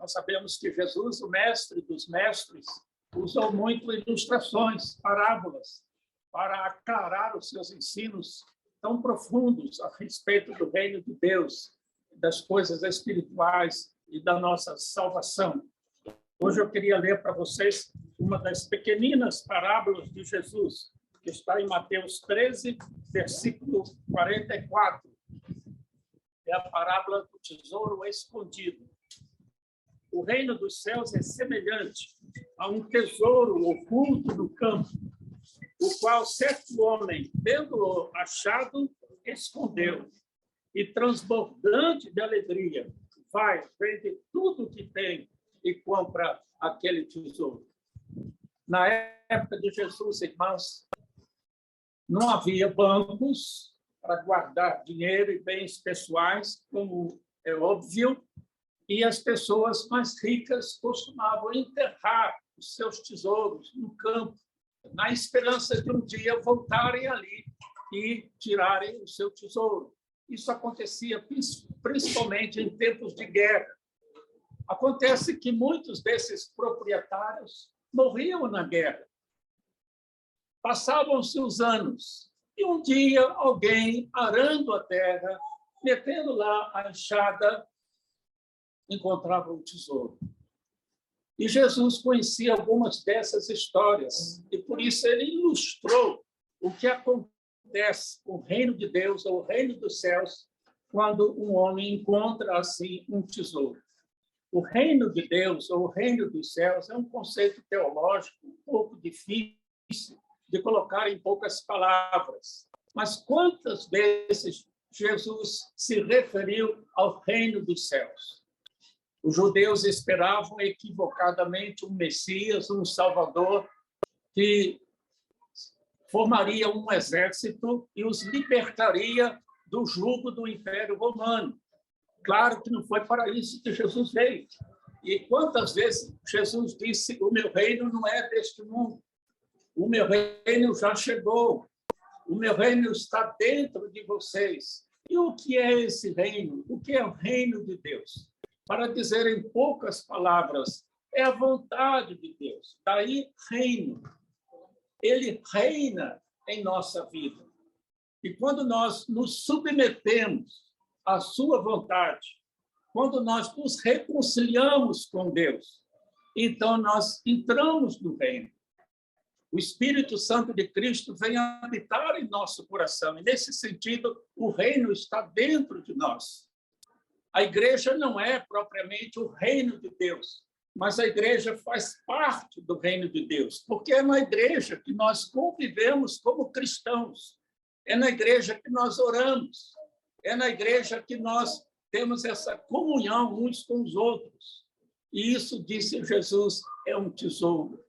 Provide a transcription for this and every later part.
Nós sabemos que Jesus, o mestre dos mestres, usou muito ilustrações, parábolas, para aclarar os seus ensinos tão profundos a respeito do reino de Deus, das coisas espirituais e da nossa salvação. Hoje eu queria ler para vocês uma das pequeninas parábolas de Jesus, que está em Mateus 13, versículo 44. É a parábola do tesouro escondido. O reino dos céus é semelhante a um tesouro oculto no campo, o qual certo homem, tendo-o achado, escondeu, e transbordante de alegria, vai, vende tudo o que tem e compra aquele tesouro. Na época de Jesus, irmãos, não havia bancos para guardar dinheiro e bens pessoais, como é óbvio, e as pessoas mais ricas costumavam enterrar os seus tesouros no campo, na esperança de um dia voltarem ali e tirarem o seu tesouro. Isso acontecia principalmente em tempos de guerra. Acontece que muitos desses proprietários morriam na guerra. Passavam-se os anos e um dia alguém, arando a terra, metendo lá a enxada, encontrava o tesouro. E Jesus conhecia algumas dessas histórias, e por isso ele ilustrou o que acontece com o reino de Deus, ou o reino dos céus, quando um homem encontra, assim, um tesouro. O reino de Deus, ou o reino dos céus, é um conceito teológico um pouco difícil de colocar em poucas palavras. Mas quantas vezes Jesus se referiu ao reino dos céus? Os judeus esperavam equivocadamente um Messias, um Salvador, que formaria um exército e os libertaria do jugo do Império Romano. Claro que não foi para isso que Jesus veio. E quantas vezes Jesus disse: o meu reino não é deste mundo, o meu reino já chegou, o meu reino está dentro de vocês. E o que é esse reino? O que é o reino de Deus? Para dizer em poucas palavras, é a vontade de Deus. Daí, reino. Ele reina em nossa vida. E quando nós nos submetemos à sua vontade, quando nós nos reconciliamos com Deus, então nós entramos no reino. O Espírito Santo de Cristo vem habitar em nosso coração. E, nesse sentido, o reino está dentro de nós. A igreja não é propriamente o reino de Deus, mas a igreja faz parte do reino de Deus, porque é na igreja que nós convivemos como cristãos, é na igreja que nós oramos, é na igreja que nós temos essa comunhão uns com os outros. E isso, disse Jesus, é um tesouro.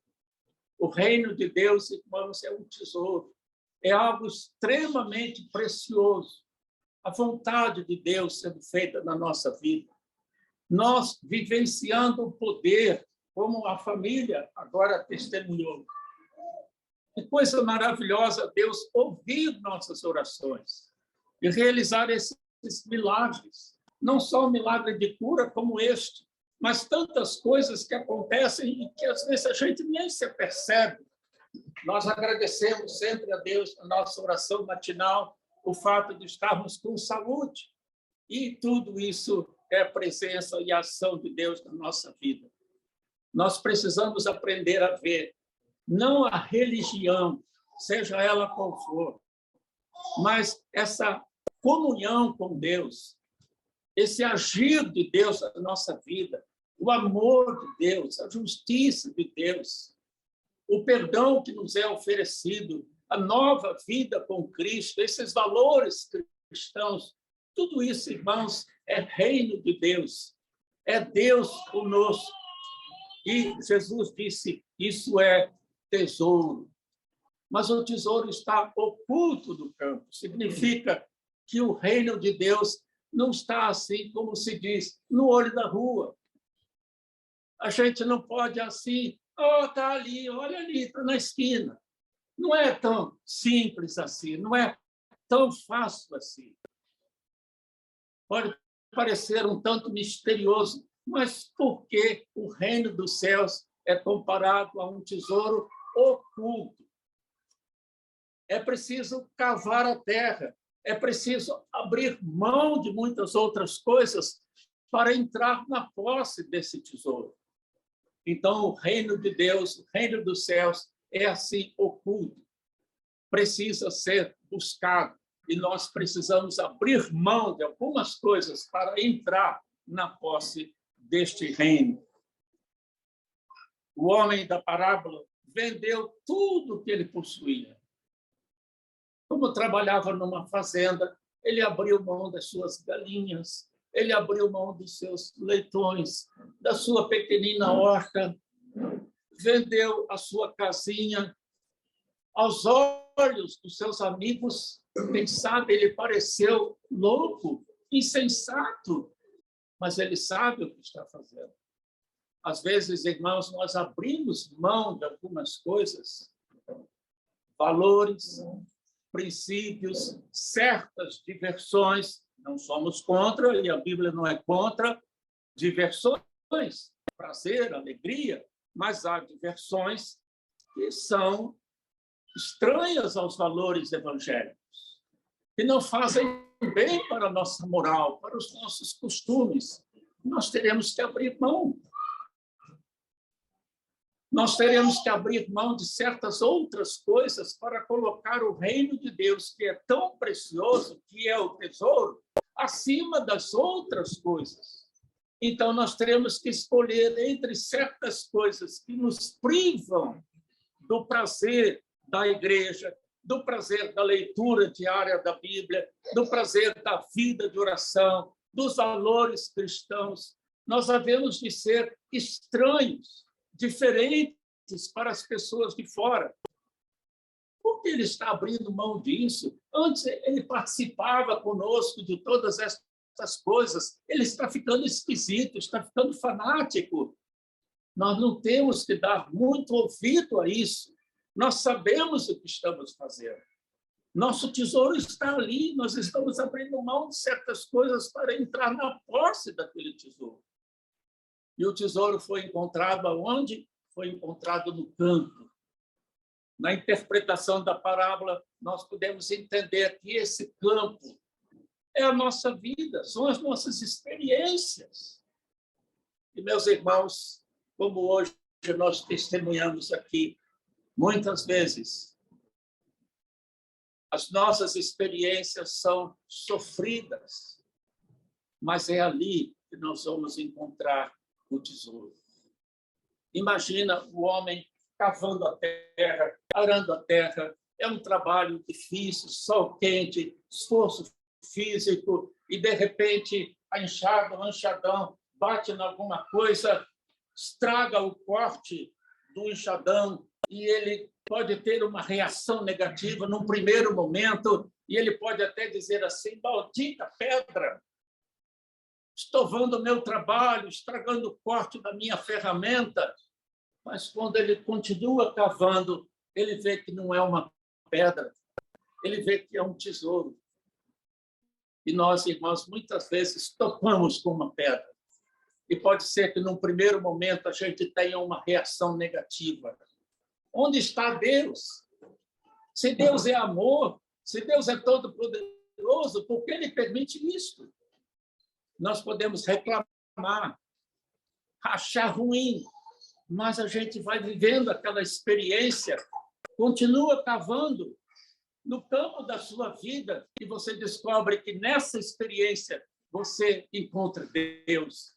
O reino de Deus, irmãos, é um tesouro, é algo extremamente precioso. A vontade de Deus sendo feita na nossa vida. Nós vivenciando o poder, como a família agora testemunhou. Que coisa maravilhosa Deus ouvir nossas orações e realizar esses milagres. Não só um milagre de cura como este, mas tantas coisas que acontecem e que às vezes a gente nem se apercebe. Nós agradecemos sempre a Deus na nossa oração matinal o fato de estarmos com saúde. E tudo isso é a presença e a ação de Deus na nossa vida. Nós precisamos aprender a ver, não a religião, seja ela qual for, mas essa comunhão com Deus, esse agir de Deus na nossa vida, o amor de Deus, a justiça de Deus, o perdão que nos é oferecido, a nova vida com Cristo, esses valores cristãos, tudo isso, irmãos, é reino de Deus, é Deus conosco. E Jesus disse, isso é tesouro. Mas o tesouro está oculto do campo, significa que o reino de Deus não está assim, como se diz, no olho da rua. A gente não pode assim, está ali, olha ali, está na esquina. Não é tão simples assim, não é tão fácil assim. Pode parecer um tanto misterioso, Mas por que o reino dos céus é comparado a um tesouro oculto? É preciso cavar a terra, é preciso abrir mão de muitas outras coisas para entrar na posse desse tesouro. Então, o reino de Deus, o reino dos céus, é assim oculto. Precisa ser buscado. E nós precisamos abrir mão de algumas coisas para entrar na posse deste reino. O homem da parábola vendeu tudo que ele possuía. Como trabalhava numa fazenda, ele abriu mão das suas galinhas, ele abriu mão dos seus leitões, da sua pequenina horta, vendeu a sua casinha. Aos olhos dos seus amigos, quem sabe ele pareceu louco, insensato, mas ele sabe o que está fazendo. Às vezes, irmãos, nós abrimos mão de algumas coisas, valores, princípios, certas diversões. Não somos contra, e a Bíblia não é contra, diversões, prazer, alegria, mas há diversões que são estranhas aos valores evangélicos, que não fazem bem para a nossa moral, para os nossos costumes. Nós teremos que abrir mão. Nós teremos que abrir mão de certas outras coisas para colocar o reino de Deus, que é tão precioso, que é o tesouro, acima das outras coisas. Então, nós teremos que escolher entre certas coisas que nos privam do prazer da igreja, do prazer da leitura diária da Bíblia, do prazer da vida de oração, dos valores cristãos. Nós havemos de ser estranhos, diferentes para as pessoas de fora. Por que ele está abrindo mão disso? Antes ele participava conosco de todas essas coisas. Ele está ficando esquisito, está ficando fanático. Nós não temos que dar muito ouvido a isso. Nós sabemos o que estamos fazendo. Nosso tesouro está ali, nós estamos abrindo mão de certas coisas para entrar na posse daquele tesouro. E o tesouro foi encontrado aonde? Foi encontrado no campo. Na interpretação da parábola, nós podemos entender que esse campo é a nossa vida, são as nossas experiências. E, meus irmãos, como hoje nós testemunhamos aqui, muitas vezes, as nossas experiências são sofridas, mas é ali que nós vamos encontrar o tesouro. Imagina o homem cavando a terra, arando a terra. É um trabalho difícil, sol quente, esforço físico, e, de repente, a enxada, o enxadão bate em alguma coisa, estraga o corte do enxadão, e ele pode ter uma reação negativa num primeiro momento, e ele pode até dizer assim: maldita pedra, estovando o meu trabalho, estragando o corte da minha ferramenta. Mas quando ele continua cavando, ele vê que não é uma pedra, ele vê que é um tesouro. E nós, irmãos, muitas vezes topamos com uma pedra. E pode ser que, num primeiro momento, a gente tenha uma reação negativa. Onde está Deus? Se Deus é amor, se Deus é todo-poderoso, por que ele permite isso? Nós podemos reclamar, achar ruim, mas a gente vai vivendo aquela experiência, continua cavando no campo da sua vida, e você descobre que nessa experiência você encontra Deus,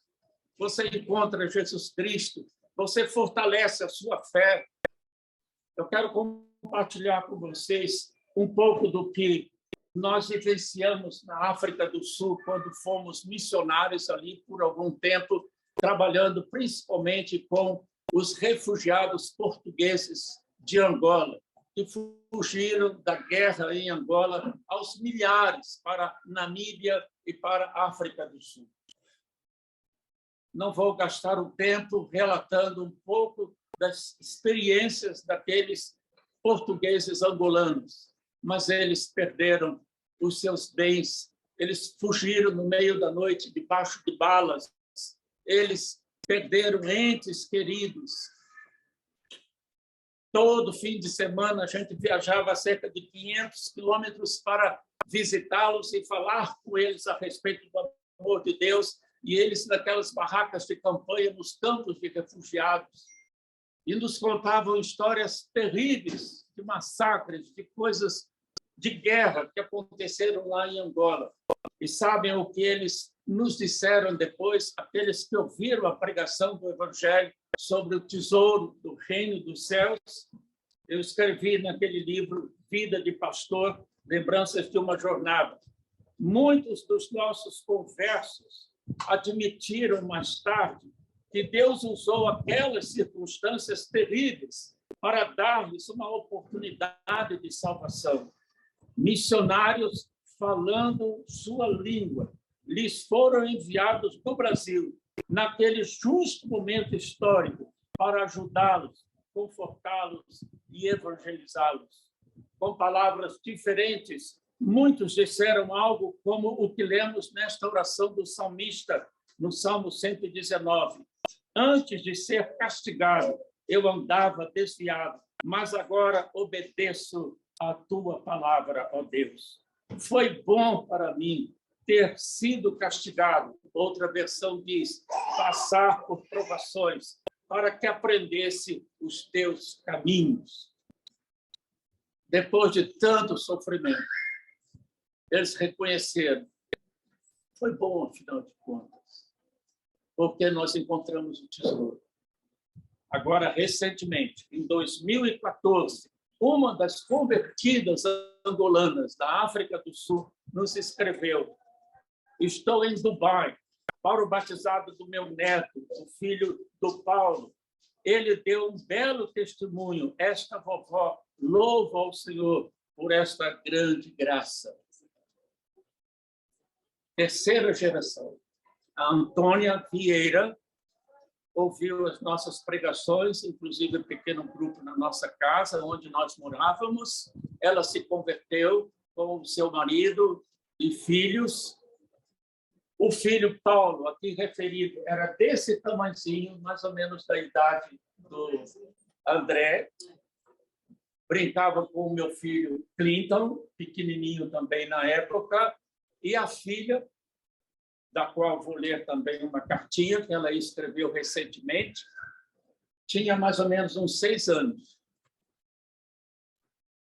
você encontra Jesus Cristo, você fortalece a sua fé. Eu quero compartilhar com vocês um pouco do que nós vivenciamos na África do Sul, quando fomos missionários ali por algum tempo, trabalhando principalmente com os refugiados portugueses de Angola, que fugiram da guerra em Angola aos milhares para Namíbia e para a África do Sul. Não vou gastar o tempo relatando um pouco das experiências daqueles portugueses angolanos, mas eles perderam os seus bens, eles fugiram no meio da noite debaixo de balas, eles perderam entes queridos. Todo fim de semana a gente viajava cerca de 500 quilômetros para visitá-los e falar com eles a respeito do amor de Deus, e eles naquelas barracas de campanha nos campos de refugiados, e nos contavam histórias terríveis de massacres, de coisas de guerra que aconteceram lá em Angola. E sabem o que eles nos disseram depois, aqueles que ouviram a pregação do Evangelho sobre o tesouro do reino dos céus? Eu escrevi naquele livro, Vida de Pastor, Lembranças de uma Jornada. Muitos dos nossos conversos admitiram mais tarde que Deus usou aquelas circunstâncias terríveis para dar-lhes uma oportunidade de salvação. Missionários falando sua língua lhes foram enviados do Brasil naquele justo momento histórico para ajudá-los, confortá-los e evangelizá-los. Com palavras diferentes, muitos disseram algo como o que lemos nesta oração do salmista, no Salmo 119. Antes de ser castigado, eu andava desviado, mas agora obedeço a tua palavra, ó Deus. Foi bom para mim ter sido castigado. Outra versão diz, passar por provações, para que aprendesse os teus caminhos. Depois de tanto sofrimento, eles reconheceram, foi bom, afinal de contas, porque nós encontramos o tesouro. Agora, recentemente, em 2014, uma das convertidas angolanas da África do Sul nos escreveu, estou em Dubai para o batizado do meu neto, o filho do Paulo. Ele deu um belo testemunho. Esta vovó louva ao Senhor por esta grande graça. Terceira geração. A Antônia Vieira ouviu as nossas pregações, inclusive um pequeno grupo na nossa casa, onde nós morávamos. Ela se converteu com o seu marido e filhos. O filho Paulo, aqui referido, era desse tamanhozinho, mais ou menos da idade do André. Brincava com o meu filho Clinton, pequenininho também na época, e a filha, da qual vou ler também uma cartinha que ela escreveu recentemente, tinha mais ou menos uns 6 anos.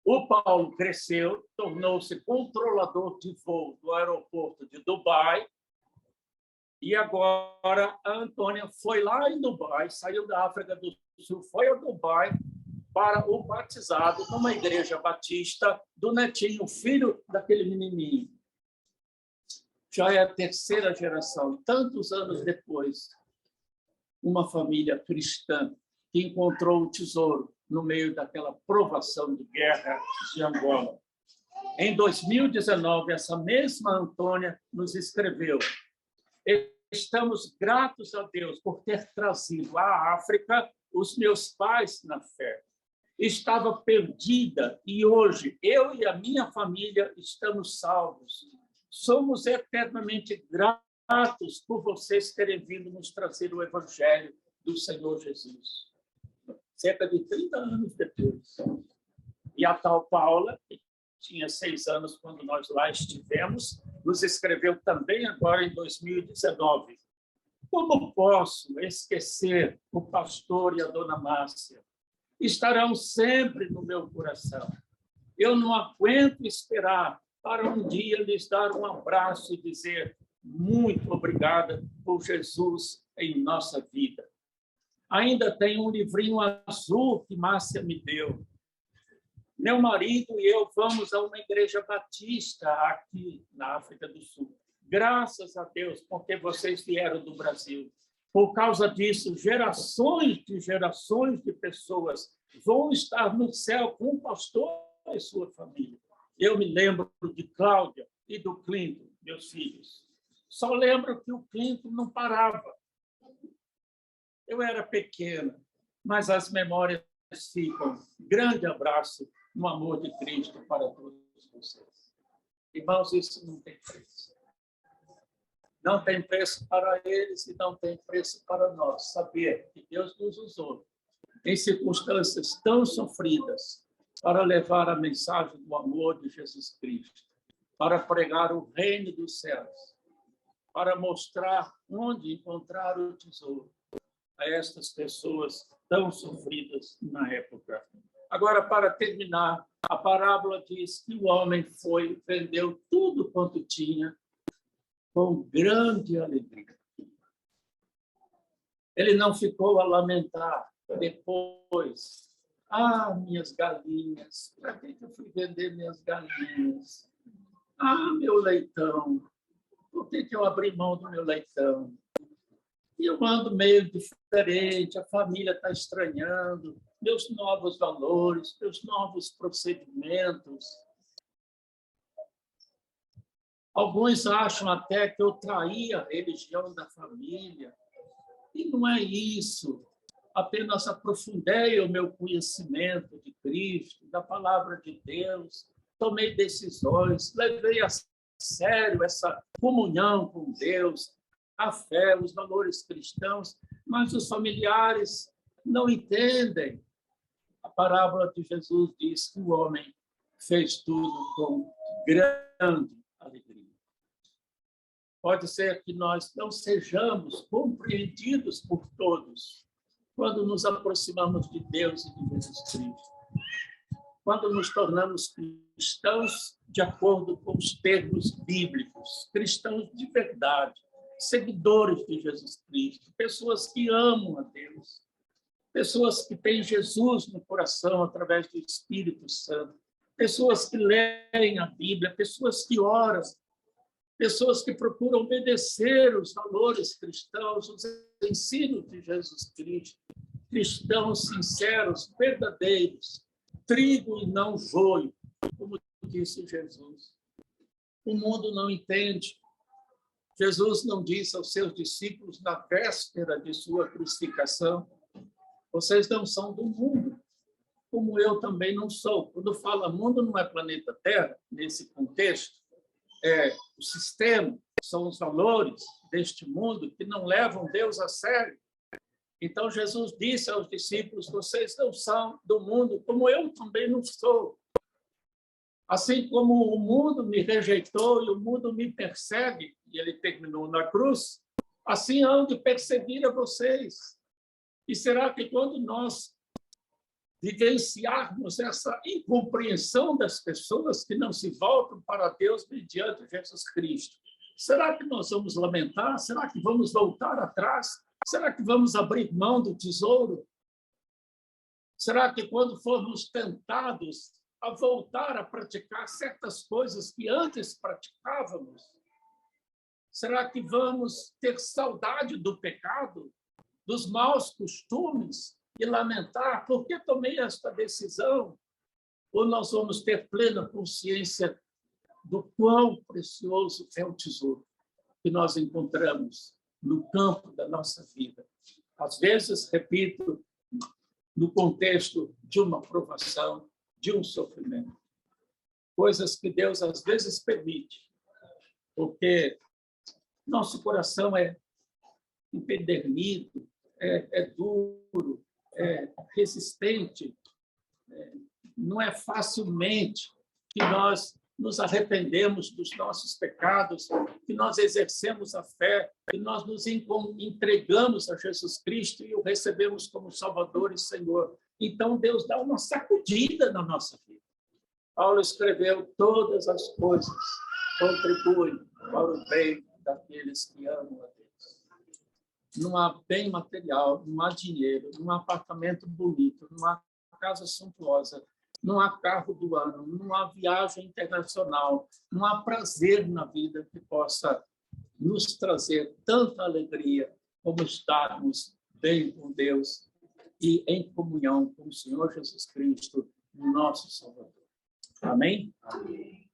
O Paulo cresceu, tornou-se controlador de voo do aeroporto de Dubai, e agora a Antônia foi lá em Dubai, saiu da África do Sul, foi a Dubai para o batizado numa igreja batista do netinho, filho daquele menininho. Já é a terceira geração, tantos anos depois, uma família cristã que encontrou o tesouro no meio daquela provação de guerra de Angola. Em 2019, essa mesma Antônia nos escreveu, estamos gratos a Deus por ter trazido à África os meus pais na fé. Estava perdida e hoje eu e a minha família estamos salvos. Somos eternamente gratos por vocês terem vindo nos trazer o Evangelho do Senhor Jesus. Cerca de 30 anos depois. E a tal Paula, que tinha 6 anos quando nós lá estivemos, nos escreveu também agora em 2019. Como posso esquecer o pastor e a dona Márcia? Estarão sempre no meu coração. Eu não aguento esperar para um dia lhes dar um abraço e dizer muito obrigada por Jesus em nossa vida. Ainda tem um livrinho azul que Márcia me deu. Meu marido e eu vamos a uma igreja batista aqui na África do Sul. Graças a Deus, porque vocês vieram do Brasil. Por causa disso, gerações de pessoas vão estar no céu com o pastor e sua família. Eu me lembro de Cláudia e do Clinton, meus filhos. Só lembro que o Clinton não parava. Eu era pequena, mas as memórias ficam. Grande abraço no amor de Cristo para todos vocês. Irmãos, isso não tem preço. Não tem preço para eles e não tem preço para nós saber que Deus nos usou em circunstâncias tão sofridas para levar a mensagem do amor de Jesus Cristo, para pregar o reino dos céus, para mostrar onde encontrar o tesouro a estas pessoas tão sofridas na época. Agora, para terminar, a parábola diz que o homem vendeu tudo quanto tinha com grande alegria. Ele não ficou a lamentar depois. Ah, minhas galinhas, para que eu fui vender minhas galinhas? Ah, meu leitão, por que eu abri mão do meu leitão? E eu ando meio diferente, a família está estranhando, meus novos valores, meus novos procedimentos. Alguns acham até que eu traí a religião da família. E não é isso. Apenas aprofundei o meu conhecimento de Cristo, da palavra de Deus, tomei decisões, levei a sério essa comunhão com Deus, a fé, os valores cristãos, mas os familiares não entendem. A parábola de Jesus diz que o homem fez tudo com grande alegria. Pode ser que nós não sejamos compreendidos por todos quando nos aproximamos de Deus e de Jesus Cristo. Quando nos tornamos cristãos de acordo com os termos bíblicos, cristãos de verdade, seguidores de Jesus Cristo, pessoas que amam a Deus, pessoas que têm Jesus no coração através do Espírito Santo, pessoas que leem a Bíblia, pessoas que oram, pessoas que procuram obedecer os valores cristãos, os ensinos de Jesus Cristo, cristãos sinceros, verdadeiros, trigo e não joio, como disse Jesus. O mundo não entende. Jesus não disse aos seus discípulos na véspera de sua crucificação: vocês não são do mundo, como eu também não sou. Quando fala mundo, não é planeta Terra, nesse contexto, é o sistema, são os valores deste mundo que não levam Deus a sério. Então, Jesus disse aos discípulos: vocês não são do mundo, como eu também não sou. Assim como o mundo me rejeitou e o mundo me persegue, e ele terminou na cruz, assim hão de perseguir a vocês. E será que quando nós vivenciarmos essa incompreensão das pessoas que não se voltam para Deus mediante Jesus Cristo, será que nós vamos lamentar? Será que vamos voltar atrás? Será que vamos abrir mão do tesouro? Será que quando formos tentados a voltar a praticar certas coisas que antes praticávamos, será que vamos ter saudade do pecado, dos maus costumes e lamentar por que tomei esta decisão? Ou nós vamos ter plena consciência do quão precioso é o tesouro que nós encontramos no campo da nossa vida? Às vezes, repito, no contexto de uma provação, de um sofrimento. Coisas que Deus, às vezes, permite, porque nosso coração é empedernido, é duro, é resistente. Não é facilmente que nós nos arrependemos dos nossos pecados, que nós exercemos a fé, que nós nos entregamos a Jesus Cristo e o recebemos como Salvador e Senhor. Então, Deus dá uma sacudida na nossa vida. Paulo escreveu: todas as coisas contribuem para o bem daqueles que amam a Deus. Não há bem material, não há dinheiro, não há apartamento bonito, não há casa suntuosa, não há carro do ano, não há viagem internacional, não há prazer na vida que possa nos trazer tanta alegria como estarmos bem com Deus e em comunhão com o Senhor Jesus Cristo, nosso Salvador. Amém? Amém.